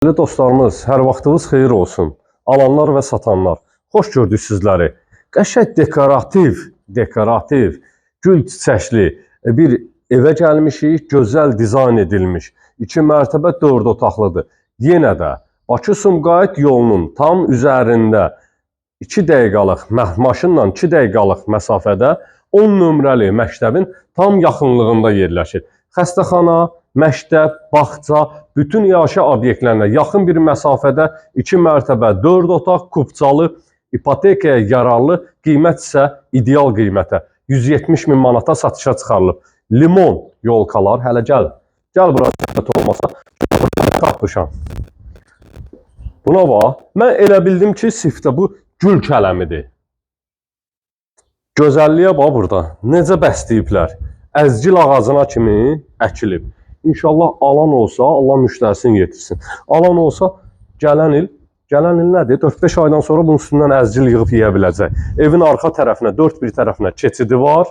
Değerli dostlarımız, hər vaxtınız xeyir olsun. Alanlar və satanlar, xoş gördük sizləri. Qəşəng dekorativ, gül çiçəkli bir evə gəlmişik, gözəl dizayn edilmiş. 2 mərtəbə 4 otaqlıdır. Yenə də Bakı-Sumqayıt yolunun tam üzərində 2 dəqiqəlıq, maşınla 2 dəqiqəlıq məsafədə 10 nömrəli məktəbin tam yaxınlığında yerləşir. Xəstəxana, məktəb, bağça, bütün yaşayış obyektlərinə yaxın bir məsafədə 2 mərtəbə, 4 otaq, kubcalı, ipotekaya yararlı, qiymət isə ideal qiymətə 170 min manata satışa çıxarılıb. Limon yolkalar, hələ gəl bura olmasa tapmışam. Buna bax, mən elə bildim ki, sifdə bu gül kələmidir. Gözəlliyə bax burada, necə bəsləyiblər. Əzgil ağacına kimi əkilib. İnşallah alan olsa, Allah müştərisini yetirsin. Alan olsa, gələn il nədir? 4-5 aydan sonra bunun üstündən əzgil yığıb yeyə biləcək. Evin arxa tərəfinə, 4 bir tərəfinə keçidi var.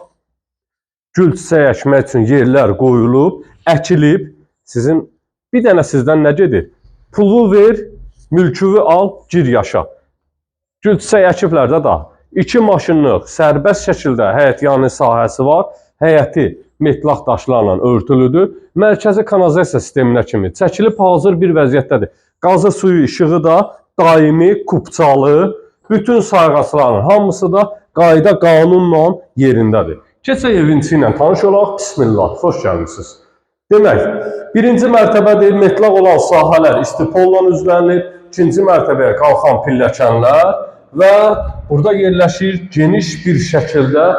Gül çiçək əkmək üçün yerlər qoyulub, əkilib. Sizin bir dənə sizdən nə gedir? Pulu ver, mülkünü al, gir yaşa. Gül çiçək əkiblər də 2 maşınlıq, sərbəst şəkildə həyətyanı sahəsi var. Həyəti metlaq daşlarla örtülüdür. Mərkəzi kanalizasiya sisteminə kimi çəkilib hazır bir vəziyyətdədir. Qazı, suyu, işığı da daimi, kubcalı, bütün sayğacların hamısı da qayda qanunla yerindədir. Keçək evin içi ilə tanış olaq. Bismillah, xoş gəlmişsiniz. Demək, 1-ci mərtəbədir, metlaq olan sahələr istipolla üzlənir. 2-ci mərtəbəyə qalxan pilləkənlər və burada yerləşir geniş bir şəkildə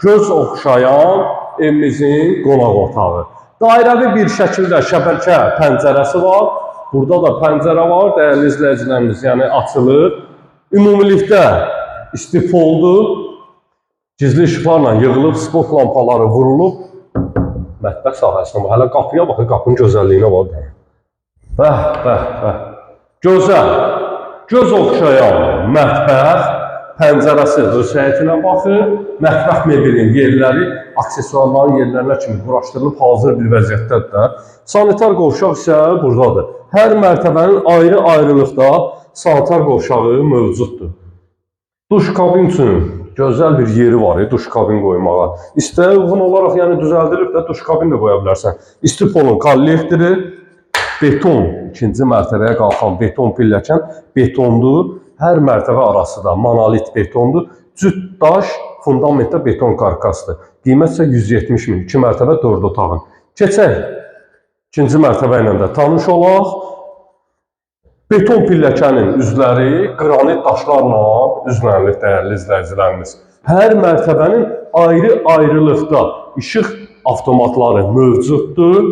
göz oxşayan evimizin qonaq otağı. Dairəvi bir şəkildə şəbəkə pəncərəsi var. Burada da pəncərə var, dəyərli izləyicilərimiz, yəni açılır. Ümumilikdə istipoldur. Gizli işıqlarla yığılıb, spot lampaları vurulub. Mətbəx sahəsinə bax, hələ qapıya baxın, qapının gözəlliyinə bax. Bəh. Gözəl, göz oxşayan mətbəx, pəncərəsi öz həyətinə baxır. Mətbəx meblinin yerləri, aksesuarların yerlərinə kimi quraşdırılıb hazır bir vəziyyətdədir. Sanitar qovşaq isə buradadır. Hər mərtəbənin ayrı-ayrılıqda sanitar qovşağı mövcuddur. Duş kabin üçün gözəl bir yeri var, duş kabin qoymağa. İstəyə uyğun olaraq yəni düzəldilib də duş kabin də qoya bilərsən. İstipolun kollektori, beton, 2-ci mərtəbəyə qalxan beton pilləkən betondur. Hər mərtəbə arası da monolit betondur. Cüt daş, fundamentdə beton karkasdır. Qiymət isə 170 min, 2 mərtəbə 4 otağın. Keçək 2-ci mərtəbə ilə də tanış olaq. Beton pilləkənin üzləri qranit daşlarla üzlənilib, dəyərli izləyicilərimiz. Hər mərtəbənin ayrı-ayrılıqda işıq avtomatları mövcuddur.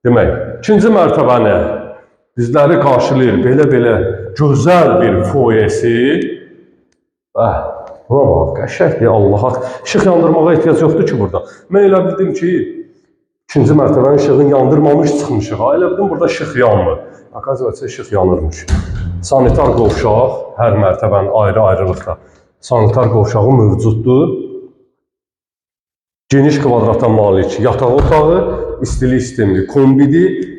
Demək, 2-ci mərtəbəni bizləri qarşılayır belə gözəl bir foyesi. Buna bax, qəşəngdir, Allaha. İşıq yandırmağa ehtiyac yoxdur ki burada. Mən elə bildim ki, 2-ci mərtəbənin işığını yandırmamış çıxmışıq. Elə bildim burada işıq yanmır. Akaziyatsa işıq yanırmış. Sanitar qovşaq, hər mərtəbənin ayrı-ayrılıqda sanitar qovşağı mövcuddur. Geniş kvadrata malik yataq otağı, istilik sistemli kombidir.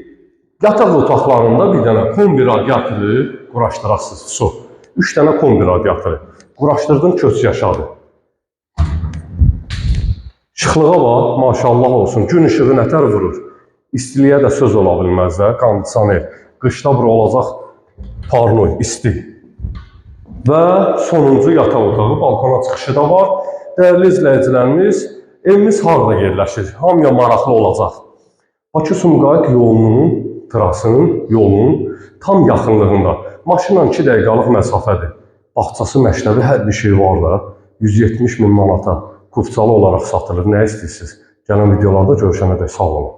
Yataq otaqlarında bir dənə kombi radiatoru quraşdırasınız, su. 3 dənə kombi radiatoru. Quraşdırdın, köç yaşadı. İşıqlığa bax, maşallah olsun, gün işığı nətər vurur. İstiliyə də söz ola bilməz də, kondisioner. Qışda bura olacaq parnoy, isti. Və sonuncu yataq otağı, balkona çıxışı da var. Dəyərli izləyicilərimiz, evimiz harada yerləşir? Hamıya maraqlı olacaq. Bakı-Sumqayıt yolunun, trasının, yolunun tam yaxınlığında. Maşınla 2 dəqiqəlıq məsafədir. Bağçası, məktəbi, hər bir şey var da. 170 min manata kubcalı olaraq satılır. Nə istəyirsiniz? Gələn videolarda görüşənədək sağ olun.